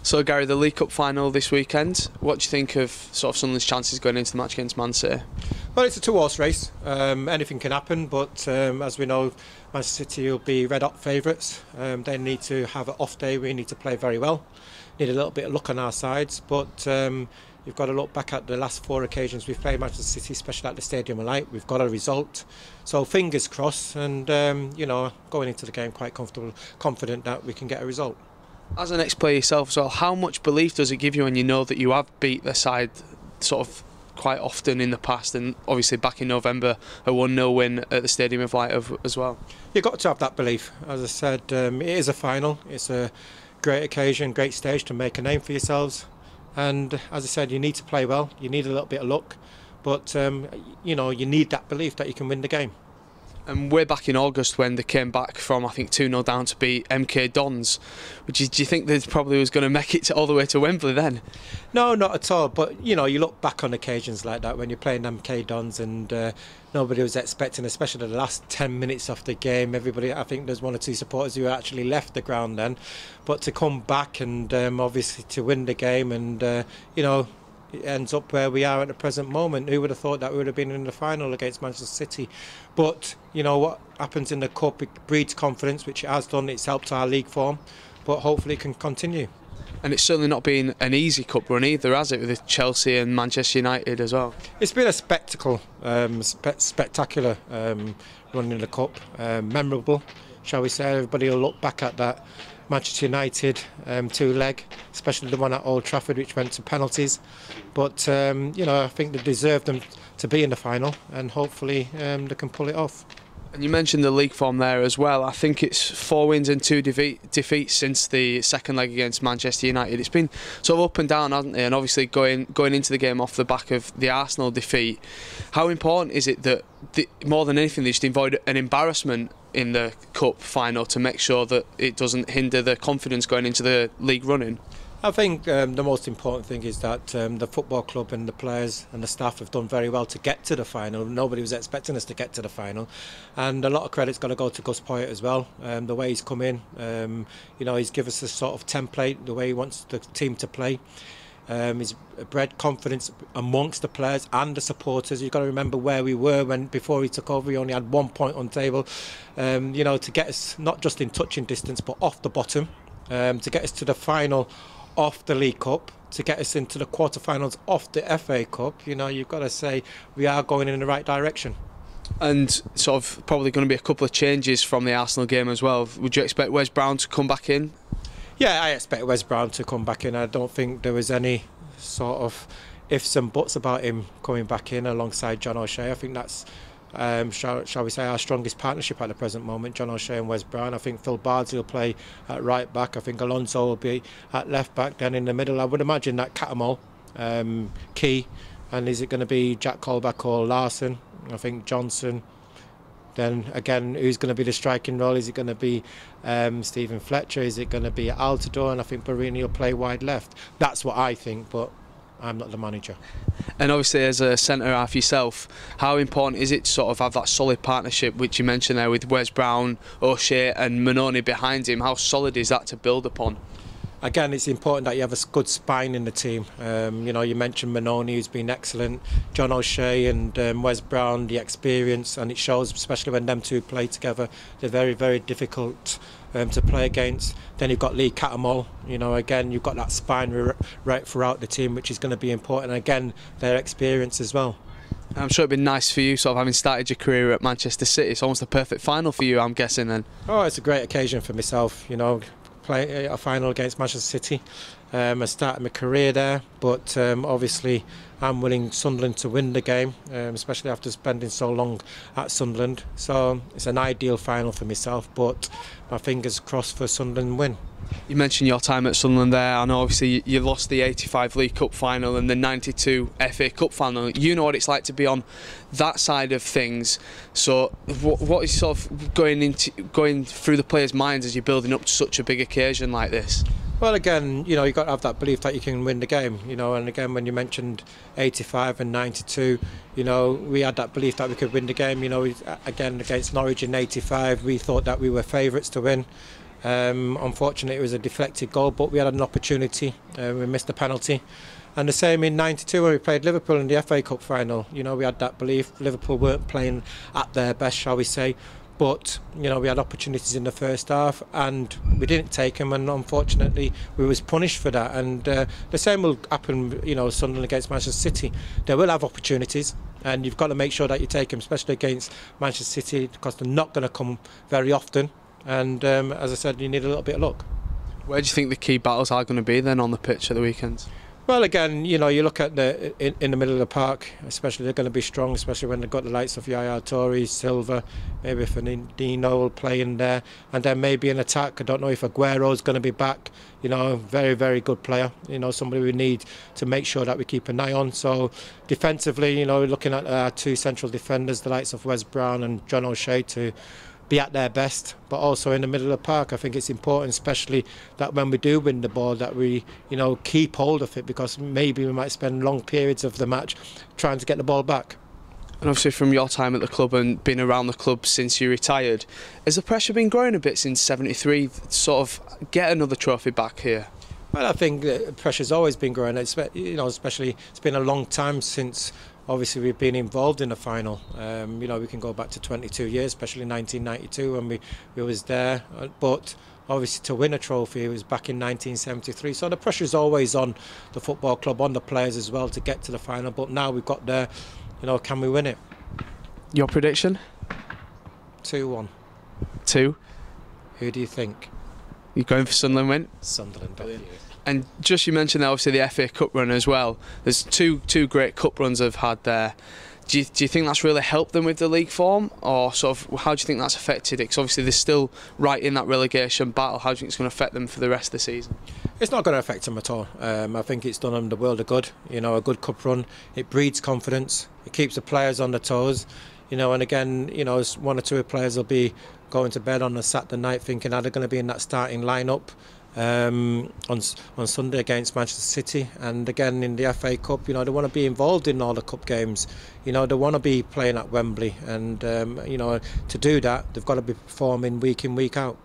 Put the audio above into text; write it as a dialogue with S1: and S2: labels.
S1: So Gary, the League Cup final this weekend, what do you think of sort of Sunderland's chances going into the match against Man City?
S2: Well, it's a two-horse race. Anything can happen, but as we know, Manchester City will be red-hot favourites. They need to have an off day. We need to play very well. Need a little bit of luck on our sides, but you've got to look back at the last 4 occasions we've played Manchester City, especially at the Stadium of Light. We've got a result, so fingers crossed. And going into the game quite confident that we can get a result.
S1: As an ex-player yourself as well, how much belief does it give you when you know that you have beat the side sort of quite often in the past, and obviously back in November a 1-0 win at the Stadium of Light as well? You've
S2: got to have that belief. As I said, it is a final. It's a great occasion, great stage to make a name for yourselves. And as I said, you need to play well. You need a little bit of luck, but you need that belief that you can win the game.
S1: And way back in August when they came back from, I think, 2-0 down to beat MK Dons, do you think they probably was going to make it all the way to Wembley then?
S2: No, not at all. But, you look back on occasions like that when you're playing MK Dons and nobody was expecting, especially the last 10 minutes of the game, everybody, I think there's 1 or 2 supporters who actually left the ground then. But to come back and obviously to win the game and, it ends up where we are at the present moment. Who would have thought that we would have been in the final against Manchester City? But what happens in the cup, it breeds confidence, which it has done. It's helped our league form, but hopefully it can continue.
S1: And it's certainly not been an easy cup run either, has it, with Chelsea and Manchester United as well?
S2: It's been a spectacle, spectacular run in the cup, memorable, shall we say. Everybody will look back at that Manchester United 2-leg, especially the one at Old Trafford, which went to penalties. But I think they deserve them to be in the final, and hopefully they can pull it off.
S1: And you mentioned the league form there as well. I think it's 4 wins and 2 defeats since the second leg against Manchester United. It's been sort of up and down, hasn't it? And obviously going into the game off the back of the Arsenal defeat, how important is it that more than anything they just avoid an embarrassment in the cup final to make sure that it doesn't hinder the confidence going into the league running?
S2: I think the most important thing is that the football club and the players and the staff have done very well to get to the final. Nobody was expecting us to get to the final, and a lot of credit's got to go to Gus Poyet as well. The way he's come in, he's given us a sort of template, the way he wants the team to play. He's bred confidence amongst the players and the supporters. You've got to remember where we were before he took over. We only had 1 point on table. To get us not just in touching distance but off the bottom, to get us to the final off the League Cup, to get us into the quarterfinals off the FA Cup. You've got to say we are going in the right direction.
S1: And sort of probably going to be a couple of changes from the Arsenal game as well. Would you expect Wes Brown to come back in?
S2: Yeah, I expect Wes Brown to come back in. I don't think there was any sort of ifs and buts about him coming back in alongside John O'Shea. I think that's, shall we say, our strongest partnership at the present moment, John O'Shea and Wes Brown. I think Phil Bardsley will play at right back. I think Alonso will be at left back. Then in the middle, I would imagine that Catamol, Key, and is it going to be Jack Colback or Larson? I think Johnson. Then again, who's going to be the striking role? Is it going to be Stephen Fletcher? Is it going to be Altidore? And I think Barini will play wide left. That's what I think, but I'm not the manager.
S1: And obviously, as a centre half yourself, how important is it to sort of have that solid partnership, which you mentioned there, with Wes Brown, O'Shea and Manoni behind him? How solid is that to build upon?
S2: Again, it's important that you have a good spine in the team. You mentioned Manoni, who's been excellent, John O'Shea and Wes Brown, the experience, and it shows, especially when them two play together. They're very, very difficult to play against. Then you've got Lee Catamol. Again, you've got that spine right throughout the team, which is going to be important. And again, their experience as well.
S1: I'm sure it'd been nice for you, sort of having started your career at Manchester City. It's almost a perfect final for you, I'm guessing then.
S2: Oh, it's a great occasion for myself. Play a final against Manchester City. I started my career there, but obviously I'm willing Sunderland to win the game, especially after spending so long at Sunderland. So it's an ideal final for myself, but my fingers crossed for Sunderland win.
S1: You mentioned your time at Sunderland there. I know obviously you lost the 85 League Cup final and the 92 FA Cup final. You know what it's like to be on that side of things. So what is sort of going through the players' minds as you're building up to such a big occasion like this?
S2: Well, again, you've got to have that belief that you can win the game, and again, when you mentioned 85 and 92, we had that belief that we could win the game. Again, against Norwich in 85, we thought that we were favourites to win. Unfortunately, it was a deflected goal, but we had an opportunity. We missed a penalty. And the same in '92 when we played Liverpool in the FA Cup final. You know, we had that belief. Liverpool weren't playing at their best, shall we say. But, you know, we had opportunities in the first half and we didn't take them, and unfortunately we was punished for that. And the same will happen, you know, Sunderland against Manchester City. They will have opportunities and you've got to make sure that you take them, especially against Manchester City, because they're not going to come very often. And as I said, you need a little bit of luck.
S1: Where do you think the key battles are going to be then on the pitch at the weekend? Well,
S2: again, you know, you look at in the middle of the park, especially they're going to be strong, especially when they've got the likes of Yaya Toure, Silva, maybe Fernandinho will play in there, and then maybe an attack. I don't know if Aguero's going to be back. You know, very, very good player. You know, somebody we need to make sure that we keep an eye on. So defensively, you know, looking at our two central defenders, the likes of Wes Brown and John O'Shea, to be at their best, but also in the middle of the park. I think it's important, especially that when we do win the ball, that we, you know, keep hold of it, because maybe we might spend long periods of the match trying to get the ball back.
S1: And obviously from your time at the club and being around the club since you retired, has the pressure been growing a bit since '73 to sort of get another trophy back here?
S2: Well, I think the pressure's always been growing. You know, especially it's been a long time since obviously we've been involved in the final. You know, we can go back to 22 years, especially 1992 when we was there. But obviously to win a trophy, it was back in 1973. So the pressure is always on the football club, on the players as well, to get to the final. But now we've got there, you know, can we win it?
S1: Your prediction?
S2: 2-1.
S1: 2?
S2: Who do you think?
S1: You're going for Sunderland win?
S2: Sunderland, definitely.
S1: And just you mentioned there, obviously the FA Cup run as well. There's two great cup runs they've had there. Do you think that's really helped them with the league form, or sort of how do you think that's affected it? Because obviously they're still right in that relegation battle. How do you think it's going to affect them for the rest of the season?
S2: It's not going to affect them at all. I think it's done them the world of good. You know, a good cup run, it breeds confidence. It keeps the players on their toes. You know, and again, you know, one or two players will be going to bed on a Saturday night thinking, are they going to be in that starting lineup on Sunday against Manchester City? And again in the FA Cup, you know, they want to be involved in all the cup games. You know, they want to be playing at Wembley, and you know, to do that they've got to be performing week in, week out.